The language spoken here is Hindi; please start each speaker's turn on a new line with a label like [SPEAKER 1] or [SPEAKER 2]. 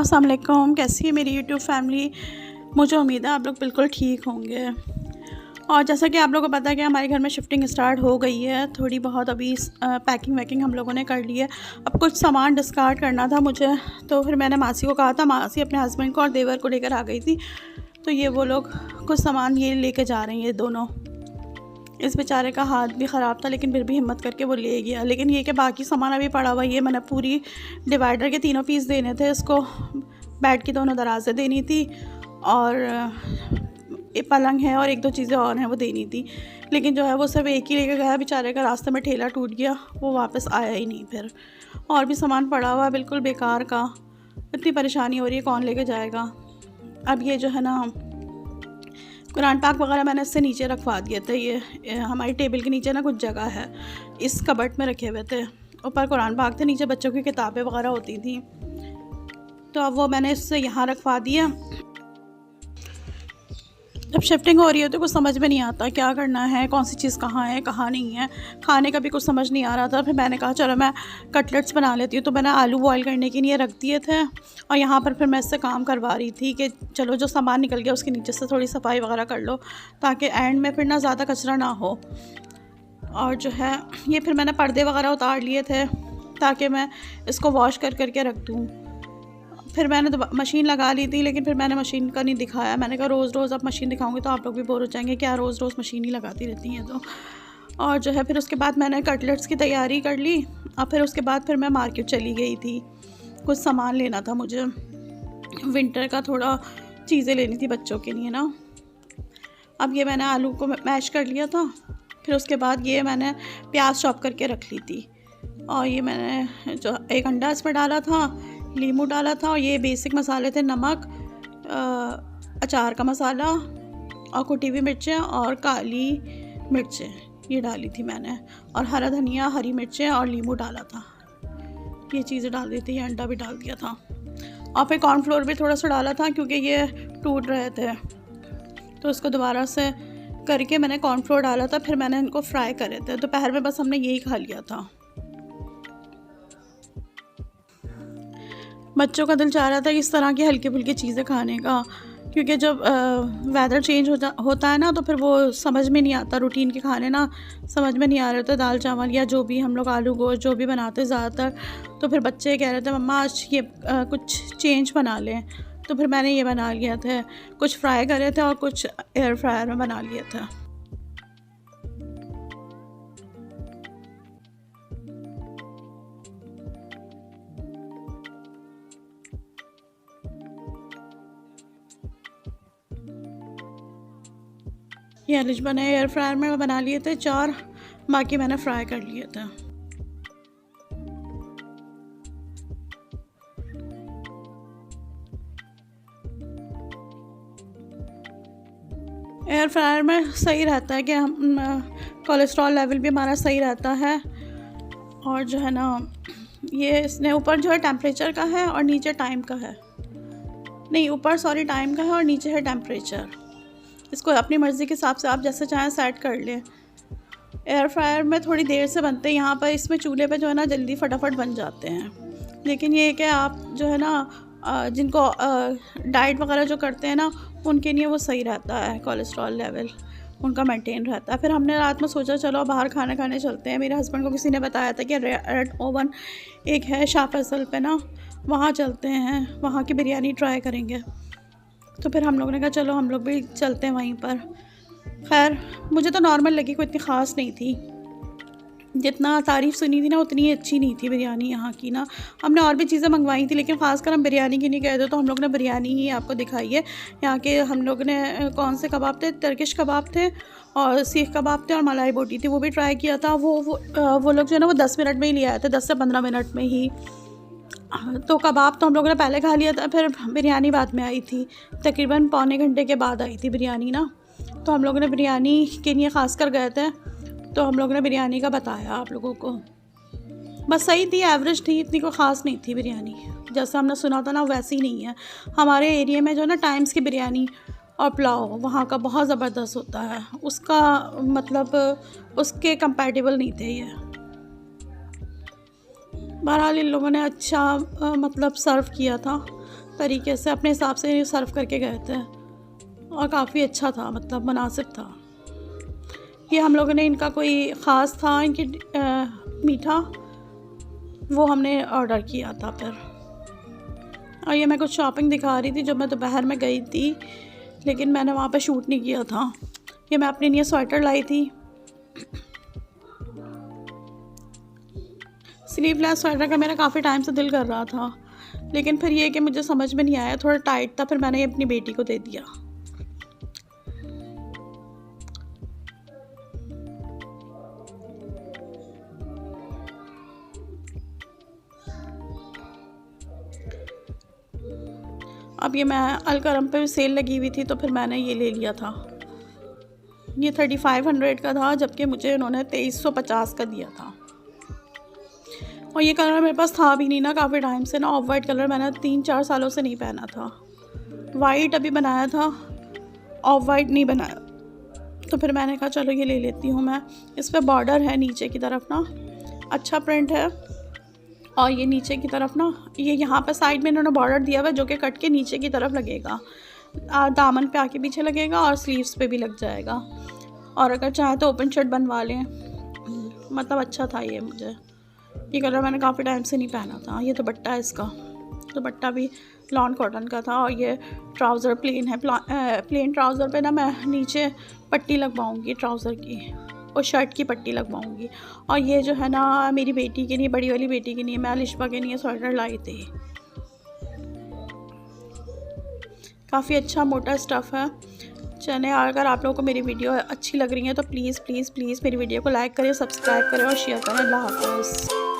[SPEAKER 1] अस्सलाम वालेकुम। कैसी है मेरी यूट्यूब फैमिली? मुझे उम्मीद है आप लोग बिल्कुल ठीक होंगे। और जैसा कि आप लोगों को पता है कि हमारे घर में शिफ्टिंग स्टार्ट हो गई है, थोड़ी बहुत अभी पैकिंग वैकिंग हम लोगों ने कर ली है। अब कुछ सामान डिस्कार्ड करना था मुझे, तो फिर मैंने मासी को कहा था। मासी अपने हस्बैंड को और देवर को लेकर आ गई थी, तो ये वो लोग कुछ सामान ये लेके जा रहे हैं। ये दोनों, इस बेचारे का हाथ भी ख़राब था लेकिन फिर भी हिम्मत करके वो ले गया। लेकिन ये कि बाकी सामान अभी पड़ा हुआ, ये मैंने पूरी डिवाइडर के 3 पीस देने थे इसको, बेड की दोनों दराज़ें देनी थी और ये पलंग है और 1-2 चीज़ें और हैं वो देनी थी। लेकिन जो है वो सब एक ही लेके गया बेचारे का, रास्ते में ठेला टूट गया, वो वापस आया ही नहीं। फिर और भी सामान पड़ा हुआ है बिल्कुल बेकार का। इतनी परेशानी हो रही है, कौन लेके जाएगा। अब ये जो है ना कुरान पाक वगैरह मैंने इससे नीचे रखवा दिए थे। ये हमारी टेबल के नीचे ना कुछ जगह है, इस कबर्ड में रखे हुए थे। ऊपर कुरान पाक थे, नीचे बच्चों की किताबें वगैरह होती थी, तो अब वो मैंने इससे यहाँ रखवा दिया। जब शिफ्टिंग हो रही है तो कुछ समझ में नहीं आता क्या करना है, कौन सी चीज़ कहाँ है कहाँ नहीं है। खाने का भी कुछ समझ नहीं आ रहा था। फिर मैंने कहा चलो मैं कटलेट्स बना लेती हूँ, तो मैंने आलू बॉयल करने के लिए रख दिए थे और यहाँ पर फिर मैं इससे काम करवा रही थी कि चलो जो सामान निकल गया उसके नीचे से थोड़ी सफाई वगैरह कर लो, ताकि एंड में फिर ना ज़्यादा कचरा ना हो। और जो है ये फिर मैंने पर्दे वगैरह उतार लिए थे ताकि मैं इसको वॉश करके रख दूँ। फिर मैंने तो मशीन लगा ली थी, लेकिन फिर मैंने मशीन का नहीं दिखाया। मैंने कहा रोज़ अब मशीन दिखाऊंगी तो आप लोग भी बोर हो जाएंगे, क्या रोज़ मशीन ही लगाती रहती हैं। तो और जो है फिर उसके बाद मैंने कटलेट्स की तैयारी कर ली और फिर उसके बाद फिर मैं मार्केट चली गई थी। कुछ सामान लेना था मुझे, विंटर का थोड़ा चीज़ें लेनी थी बच्चों के लिए ना। अब ये मैंने आलू को मैश कर लिया था, फिर उसके बाद ये मैंने प्याज चॉप करके रख ली थी और ये मैंने जो 1 अंडा इसमें डाला था, लीमू डाला था और ये बेसिक मसाले थे, नमक, अचार का मसाला और कुटी हुई मिर्चें और काली मिर्चें, ये डाली थी मैंने, और हरा धनिया, हरी मिर्चें और लीमू डाला था। ये चीज़ें डाल दी थी, ये अंडा भी डाल दिया था और फिर कॉर्नफ्लोर भी थोड़ा सा डाला था क्योंकि ये टूट रहे थे, तो इसको दोबारा से करके मैंने कॉर्नफ्लोर डाला था। फिर मैंने इनको फ्राई करे थे। दोपहर में बस हमने यही खा लिया था। बच्चों का दिल चाह रहा था इस तरह की हल्की फुल्की चीज़ें खाने का, क्योंकि जब वेदर चेंज होता है ना तो फिर वो समझ में नहीं आता, रूटीन के खाने ना समझ में नहीं आ रहे थे, दाल चावल या जो भी हम लोग आलू गोश्त जो भी बनाते ज़्यादातर। तो फिर बच्चे कह रहे थे मम्मा आज ये कुछ चेंज बना लें, तो फिर मैंने ये बना लिया था। कुछ फ्राई करे थे और कुछ एयर फ्रायर में बना लिया था। ये आलूज बने एयर फ्रायर में बना लिए थे 4, बाकी मैंने फ्राई कर लिए थे। एयर फ्रायर में सही रहता है कि हम कोलेस्ट्रॉल लेवल भी हमारा सही रहता है। और जो है ना ये इसने ऊपर जो है टेम्परेचर का है और नीचे टाइम का है, नहीं ऊपर सॉरी टाइम का है और नीचे है टेम्परेचर। इसको अपनी मर्ज़ी के हिसाब से आप जैसे चाहें सेट कर लें। एयर फ्रायर में थोड़ी देर से बनते हैं, यहाँ पर इसमें चूल्हे पे जो है ना जल्दी फटाफट बन जाते हैं। लेकिन ये कि आप जो है ना जिनको डाइट वगैरह जो करते हैं ना उनके लिए वो सही रहता है, कोलेस्ट्रॉल लेवल उनका मेंटेन रहता है। फिर हमने रात में सोचा चलो बाहर खाना खाने चलते हैं। मेरे हस्बैंड को किसी ने बताया था कि रेड ओवन एक है शाह फैसल पे ना, वहाँ चलते हैं, वहाँ की बिरयानी ट्राई करेंगे। तो फिर हम लोगों ने कहा चलो हम लोग भी चलते हैं वहीं पर। खैर मुझे तो नॉर्मल लगी, कोई इतनी ख़ास नहीं थी। जितना तारीफ़ सुनी थी ना उतनी अच्छी नहीं थी बिरयानी यहाँ की ना। हमने और भी चीज़ें मंगवाई थी लेकिन ख़ासकर हम बिरयानी की नहीं गए थे, तो हम लोग ने बिरयानी ही आपको दिखाई है। यहाँ के हम लोग ने कौन से कबाब थे, टर्किश कबाब थे और सीख कबाब थे और मलाई बोटी थी, वो भी ट्राई किया था। वो लोग जो है ना वो 10 मिनट में ही ले आए थे, 10 से 15 मिनट में ही। तो कबाब तो हम लोगों ने पहले खा लिया था, फिर बिरयानी बाद में आई थी, तकरीबन पौने घंटे के बाद आई थी बिरयानी ना। तो हम लोगों ने बिरयानी के लिए ख़ास कर गए थे, तो हम लोगों ने बिरयानी का बताया आप लोगों को। बस सही थी, एवरेज थी, इतनी कोई ख़ास नहीं थी बिरयानी। जैसा हमने सुना था ना वैसी नहीं है। हमारे एरिया में जो ना टाइम्स की बिरयानी और पुलाव वहाँ का बहुत ज़बरदस्त होता है, उसका मतलब उसके कंपैटिबल नहीं थे ये। बहरहाल इन लोगों ने अच्छा मतलब सर्व किया था, तरीके से अपने हिसाब से सर्व करके गए थे और काफ़ी अच्छा था, मतलब मुनासिब था। ये हम लोगों ने, इनका कोई ख़ास था इनकी मीठा, वो हमने ऑर्डर किया था फिर। और ये मैं कुछ शॉपिंग दिखा रही थी जब मैं दोपहर में गई थी, लेकिन मैंने वहाँ पे शूट नहीं किया था। ये मैं अपने लिए स्वेटर लाई थी, स्लीवलेस स्वेटर का मेरा काफ़ी टाइम से दिल कर रहा था, लेकिन फिर ये कि मुझे समझ में नहीं आया, थोड़ा टाइट था, फिर मैंने ये अपनी बेटी को दे दिया। अब ये मैं अलकरम पे सेल लगी हुई थी तो फिर मैंने ये ले लिया था। ये 3500 का था, जबकि मुझे इन्होंने 2350 का दिया था। और ये कलर मेरे पास था भी नहीं ना काफ़ी टाइम से ना, ऑफ वाइट कलर मैंने 3-4 सालों से नहीं पहना था। वाइट अभी बनाया था, ऑफ वाइट नहीं बनाया, तो फिर मैंने कहा चलो ये ले लेती हूँ मैं। इस पर बॉर्डर है नीचे की तरफ ना, अच्छा प्रिंट है। और ये नीचे की तरफ ना, ये यहाँ पे साइड में इन्होंने बॉर्डर दिया हुआ है जो कि कट के नीचे की तरफ लगेगा, दामन पे आके पीछे लगेगा और स्लीव्स पे भी लग जाएगा। और अगर चाहे तो ओपन शर्ट बनवा लें, मतलब अच्छा था ये। मुझे ये कलर मैंने काफ़ी टाइम से नहीं पहना था। ये दुपट्टा है इसका, दुपट्टा भी लॉन कॉटन का था। और ये ट्राउज़र प्लेन है, प्लेन ट्राउज़र पे ना मैं नीचे पट्टी लगवाऊँगी ट्राउज़र की, और शर्ट की पट्टी लगवाऊँगी। और ये जो है ना मेरी बेटी के लिए, बड़ी वाली बेटी के लिए, मैं अलिशबा के लिए स्वेटर लाई थी। काफ़ी अच्छा मोटा स्टफ़ है। चलें, अगर आप लोगों को मेरी वीडियो अच्छी लग रही है तो प्लीज़ प्लीज़ प्लीज़ मेरी वीडियो को लाइक करें, सब्सक्राइब करें और शेयर करें। अल्लाह हाफ़िज़।